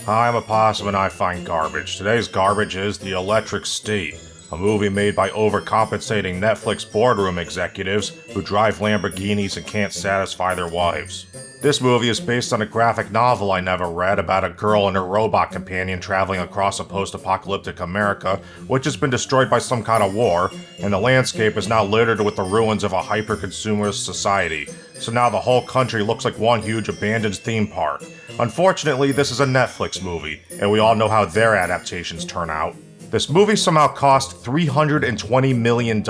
Hi, I'm a Possum and I find garbage. Today's garbage is The Electric State, a movie made by overcompensating Netflix boardroom executives who drive Lamborghinis and can't satisfy their wives. This movie is based on a graphic novel I never read about a girl and her robot companion traveling across a post-apocalyptic America, which has been destroyed by some kind of war, and the landscape is now littered with the ruins of a hyper-consumerist society. So now the whole country looks like one huge abandoned theme park. Unfortunately, this is a Netflix movie, and we all know how their adaptations turn out. This movie somehow cost $320 million,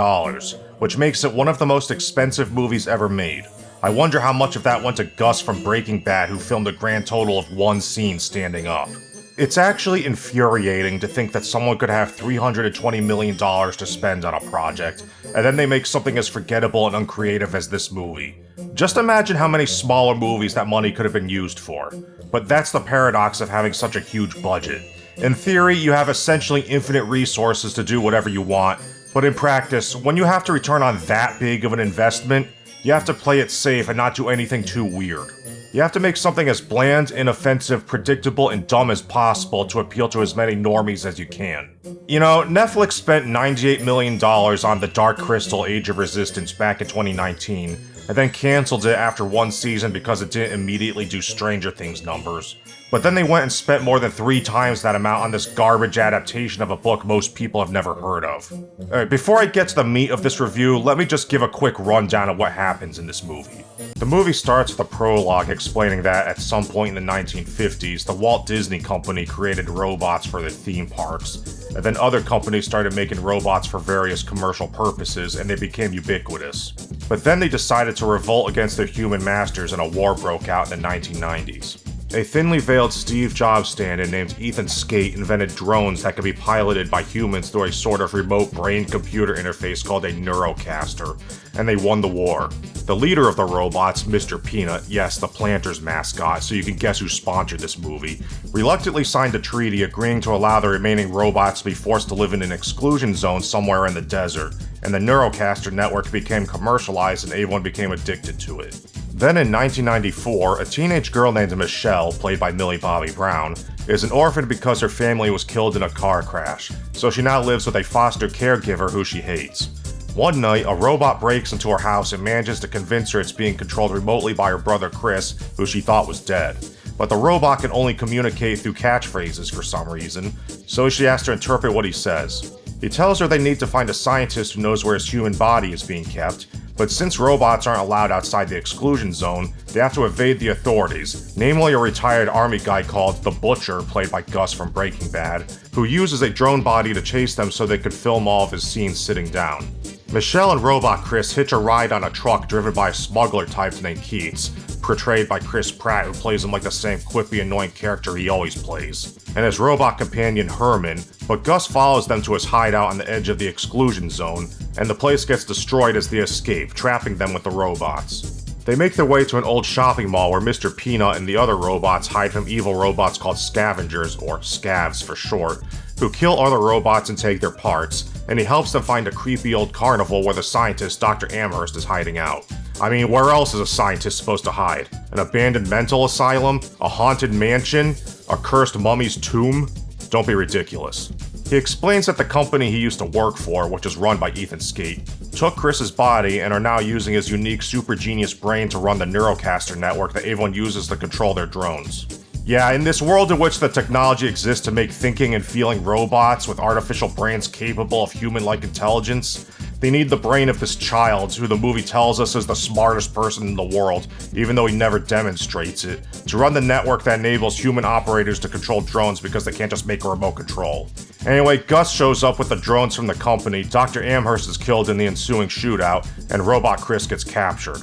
which makes it one of the most expensive movies ever made. I wonder how much of that went to Gus from Breaking Bad, who filmed a grand total of one scene standing up. It's actually infuriating to think that someone could have $320 million to spend on a project, and then they make something as forgettable and uncreative as this movie. Just imagine how many smaller movies that money could have been used for. But that's the paradox of having such a huge budget. In theory, you have essentially infinite resources to do whatever you want, but in practice, when you have to return on that big of an investment, you have to play it safe and not do anything too weird. You have to make something as bland, inoffensive, predictable, and dumb as possible to appeal to as many normies as you can. You know, Netflix spent $98 million on The Dark Crystal: Age of Resistance back in 2019, and then canceled it after one season because it didn't immediately do Stranger Things numbers. But then they went and spent more than 3 times that amount on this garbage adaptation of a book most people have never heard of. Alright, before I get to the meat of this review, let me just give a quick rundown of what happens in this movie. The movie starts with a prologue explaining that at some point in the 1950s, the Walt Disney Company created robots for their theme parks, and then other companies started making robots for various commercial purposes, and they became ubiquitous. But then they decided to revolt against their human masters and a war broke out in the 1990s. A thinly veiled Steve Jobs stand-in named Ethan Skate invented drones that could be piloted by humans through a sort of remote brain-computer interface called a neurocaster, and they won the war. The leader of the robots, Mr. Peanut, yes, the Planters mascot, so you can guess who sponsored this movie, reluctantly signed a treaty agreeing to allow the remaining robots to be forced to live in an exclusion zone somewhere in the desert, and the neurocaster network became commercialized and everyone became addicted to it. Then in 1994, a teenage girl named Michelle, played by Millie Bobby Brown, is an orphan because her family was killed in a car crash, so she now lives with a foster caregiver who she hates. One night, a robot breaks into her house and manages to convince her it's being controlled remotely by her brother Chris, who she thought was dead. But the robot can only communicate through catchphrases for some reason, so she has to interpret what he says. He tells her they need to find a scientist who knows where his human body is being kept, but since robots aren't allowed outside the exclusion zone, they have to evade the authorities, namely a retired army guy called The Butcher, played by Gus from Breaking Bad, who uses a drone body to chase them so they could film all of his scenes sitting down. Michelle and Robot Chris hitch a ride on a truck driven by a smuggler type named Keats, portrayed by Chris Pratt, who plays him like the same quippy, annoying character he always plays, and his robot companion Herman, but Gus follows them to his hideout on the edge of the exclusion zone, and the place gets destroyed as they escape, trapping them with the robots. They make their way to an old shopping mall where Mr. Peanut and the other robots hide from evil robots called scavengers, or scavs for short, who kill other robots and take their parts, and he helps them find a creepy old carnival where the scientist Dr. Amherst is hiding out. I mean, where else is a scientist supposed to hide? An abandoned mental asylum? A haunted mansion? A cursed mummy's tomb? Don't be ridiculous. He explains that the company he used to work for, which is run by Ethan Skate, took Chris's body and are now using his unique super genius brain to run the neurocaster network that everyone uses to control their drones. Yeah, in this world in which the technology exists to make thinking and feeling robots with artificial brains capable of human-like intelligence, they need the brain of this child, who the movie tells us is the smartest person in the world, even though he never demonstrates it, to run the network that enables human operators to control drones because they can't just make a remote control. Anyway, Gus shows up with the drones from the company, Dr. Amherst is killed in the ensuing shootout, and Robot Chris gets captured.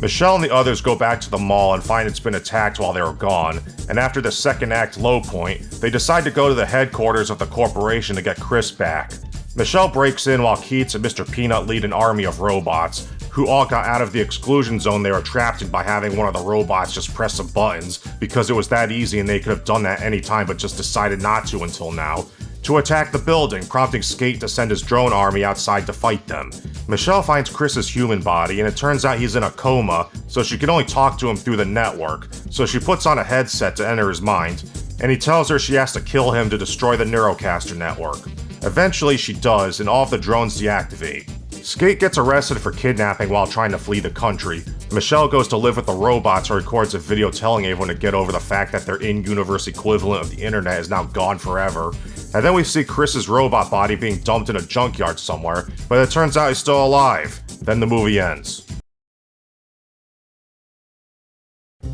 Michelle and the others go back to the mall and find it's been attacked while they were gone, and after the second act low point, they decide to go to the headquarters of the corporation to get Chris back. Michelle breaks in while Keats and Mr. Peanut lead an army of robots, who all got out of the exclusion zone they were trapped in by having one of the robots just press some buttons, because it was that easy and they could have done that anytime but just decided not to until now, to attack the building, prompting Skate to send his drone army outside to fight them. Michelle finds Chris's human body, and it turns out he's in a coma, so she can only talk to him through the network, so she puts on a headset to enter his mind, and he tells her she has to kill him to destroy the Neurocaster network. Eventually she does, and all of the drones deactivate. Skate gets arrested for kidnapping while trying to flee the country. Michelle goes to live with the robots and records a video telling everyone to get over the fact that their in-universe equivalent of the internet is now gone forever. And then we see Chris's robot body being dumped in a junkyard somewhere, but it turns out he's still alive. Then the movie ends.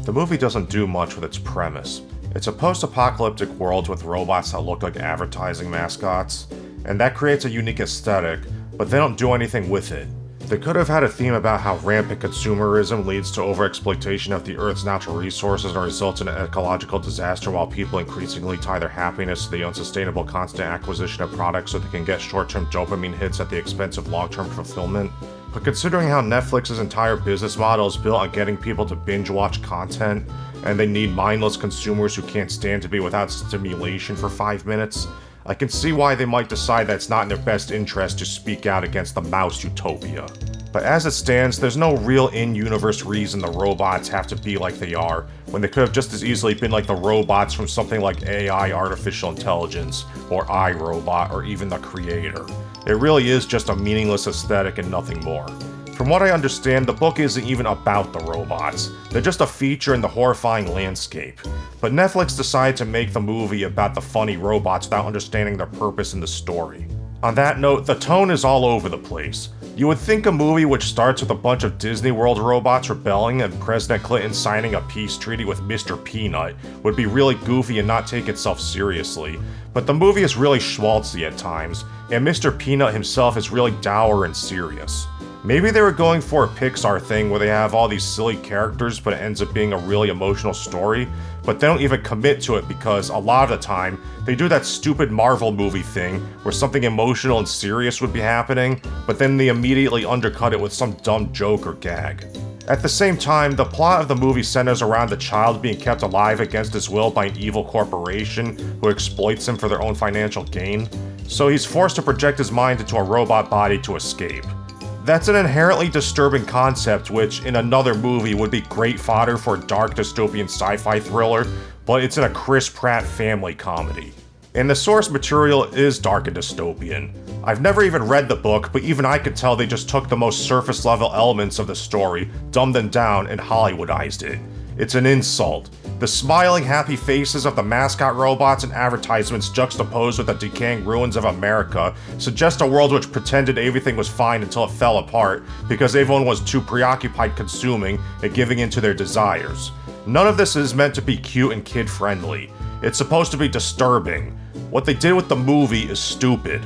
The movie doesn't do much with its premise. It's a post-apocalyptic world with robots that look like advertising mascots, and that creates a unique aesthetic, but they don't do anything with it. They could have had a theme about how rampant consumerism leads to overexploitation of the Earth's natural resources and results in an ecological disaster while people increasingly tie their happiness to the unsustainable constant acquisition of products so they can get short-term dopamine hits at the expense of long-term fulfillment. But considering how Netflix's entire business model is built on getting people to binge-watch content, and they need mindless consumers who can't stand to be without stimulation for 5 minutes, I can see why they might decide that it's not in their best interest to speak out against the mouse utopia. But as it stands, there's no real in-universe reason the robots have to be like they are, when they could have just as easily been like the robots from something like AI Artificial Intelligence, or iRobot, or even The Creator. It really is just a meaningless aesthetic and nothing more. From what I understand, the book isn't even about the robots. They're just a feature in the horrifying landscape. But Netflix decided to make the movie about the funny robots without understanding their purpose in the story. On that note, the tone is all over the place. You would think a movie which starts with a bunch of Disney World robots rebelling and President Clinton signing a peace treaty with Mr. Peanut would be really goofy and not take itself seriously, but the movie is really schmaltzy at times, and Mr. Peanut himself is really dour and serious. Maybe they were going for a Pixar thing where they have all these silly characters but it ends up being a really emotional story, but they don't even commit to it because a lot of the time, they do that stupid Marvel movie thing where something emotional and serious would be happening, but then they immediately undercut it with some dumb joke or gag. At the same time, the plot of the movie centers around the child being kept alive against his will by an evil corporation who exploits him for their own financial gain, so he's forced to project his mind into a robot body to escape. That's an inherently disturbing concept which, in another movie, would be great fodder for a dark dystopian sci-fi thriller, but it's in a Chris Pratt family comedy. And the source material is dark and dystopian. I've never even read the book, but even I could tell they just took the most surface-level elements of the story, dumbed them down, and Hollywoodized it. It's an insult. The smiling, happy faces of the mascot robots and advertisements juxtaposed with the decaying ruins of America suggest a world which pretended everything was fine until it fell apart because everyone was too preoccupied consuming and giving in to their desires. None of this is meant to be cute and kid-friendly. It's supposed to be disturbing. What they did with the movie is stupid.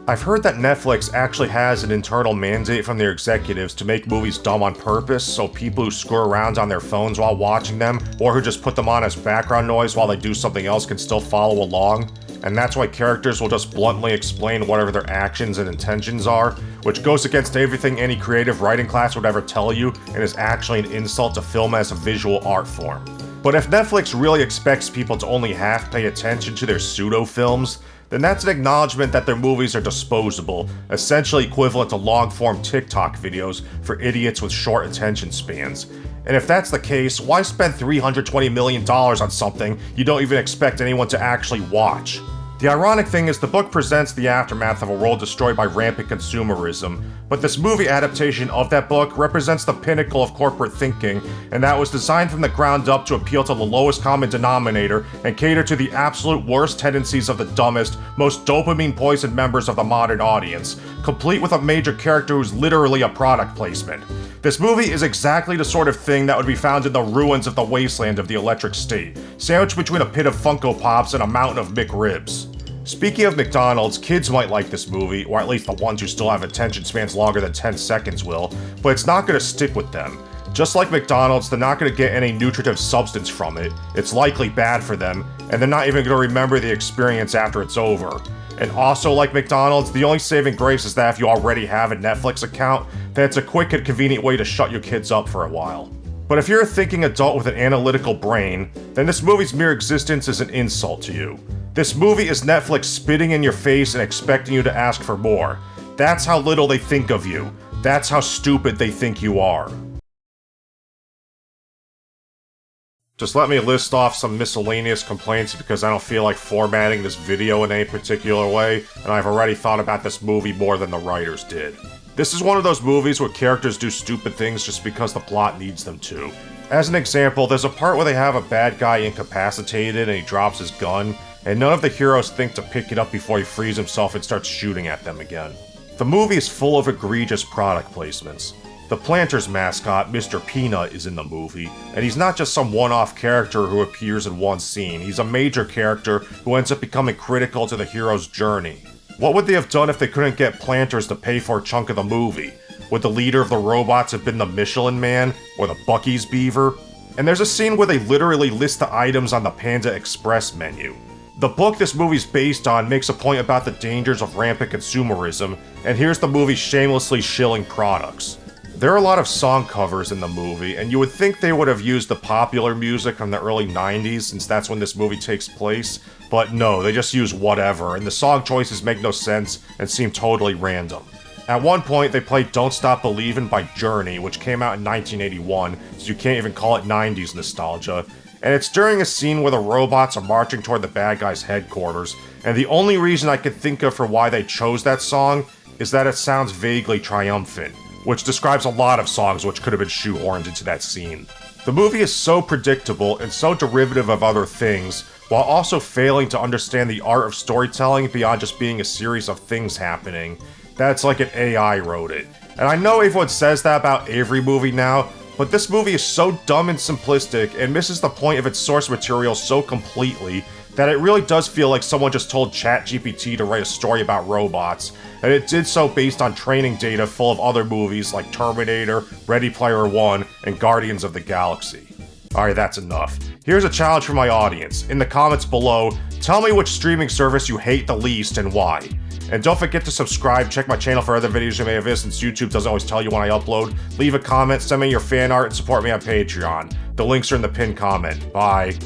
I've heard that Netflix actually has an internal mandate from their executives to make movies dumb on purpose so people who screw around on their phones while watching them, or who just put them on as background noise while they do something else can still follow along. And that's why characters will just bluntly explain whatever their actions and intentions are, which goes against everything any creative writing class would ever tell you and is actually an insult to film as a visual art form. But if Netflix really expects people to only half pay attention to their pseudo-films, then that's an acknowledgement that their movies are disposable, essentially equivalent to long-form TikTok videos for idiots with short attention spans. And if that's the case, why spend $320 million on something you don't even expect anyone to actually watch? The ironic thing is the book presents the aftermath of a world destroyed by rampant consumerism, but this movie adaptation of that book represents the pinnacle of corporate thinking, and that was designed from the ground up to appeal to the lowest common denominator and cater to the absolute worst tendencies of the dumbest, most dopamine-poisoned members of the modern audience, complete with a major character who's literally a product placement. This movie is exactly the sort of thing that would be found in the ruins of the wasteland of the Electric State, sandwiched between a pit of Funko Pops and a mountain of McRibs. Speaking of McDonald's, kids might like this movie, or at least the ones who still have attention spans longer than 10 seconds will, but it's not going to stick with them. Just like McDonald's, they're not going to get any nutritive substance from it, it's likely bad for them, and they're not even going to remember the experience after it's over. And also like McDonald's, the only saving grace is that if you already have a Netflix account, then it's a quick and convenient way to shut your kids up for a while. But if you're a thinking adult with an analytical brain, then this movie's mere existence is an insult to you. This movie is Netflix spitting in your face and expecting you to ask for more. That's how little they think of you. That's how stupid they think you are. Just let me list off some miscellaneous complaints because I don't feel like formatting this video in any particular way, and I've already thought about this movie more than the writers did. This is one of those movies where characters do stupid things just because the plot needs them to. As an example, there's a part where they have a bad guy incapacitated and he drops his gun, and none of the heroes think to pick it up before he frees himself and starts shooting at them again. The movie is full of egregious product placements. The Planters mascot, Mr. Peanut, is in the movie, and he's not just some one-off character who appears in one scene, he's a major character who ends up becoming critical to the hero's journey. What would they have done if they couldn't get Planters to pay for a chunk of the movie? Would the leader of the robots have been the Michelin Man, or the Buc-ee's Beaver? And there's a scene where they literally list the items on the Panda Express menu. The book this movie's based on makes a point about the dangers of rampant consumerism, and here's the movie shamelessly shilling products. There are a lot of song covers in the movie, and you would think they would have used the popular music from the early 90s since that's when this movie takes place, but no, they just use whatever, and the song choices make no sense and seem totally random. At one point, they played Don't Stop Believin' by Journey, which came out in 1981, so you can't even call it 90s nostalgia, and it's during a scene where the robots are marching toward the bad guy's headquarters, and the only reason I could think of for why they chose that song is that it sounds vaguely triumphant, which describes a lot of songs which could have been shoehorned into that scene. The movie is so predictable and so derivative of other things, while also failing to understand the art of storytelling beyond just being a series of things happening, that it's like an AI wrote it. And I know everyone says that about every movie now, but this movie is so dumb and simplistic and misses the point of its source material so completely that it really does feel like someone just told ChatGPT to write a story about robots, and it did so based on training data full of other movies like Terminator, Ready Player One, and Guardians of the Galaxy. Alright, that's enough. Here's a challenge for my audience. In the comments below, tell me which streaming service you hate the least and why. And don't forget to subscribe, check my channel for other videos you may have missed since YouTube doesn't always tell you when I upload. Leave a comment, send me your fan art, and support me on Patreon. The links are in the pinned comment. Bye.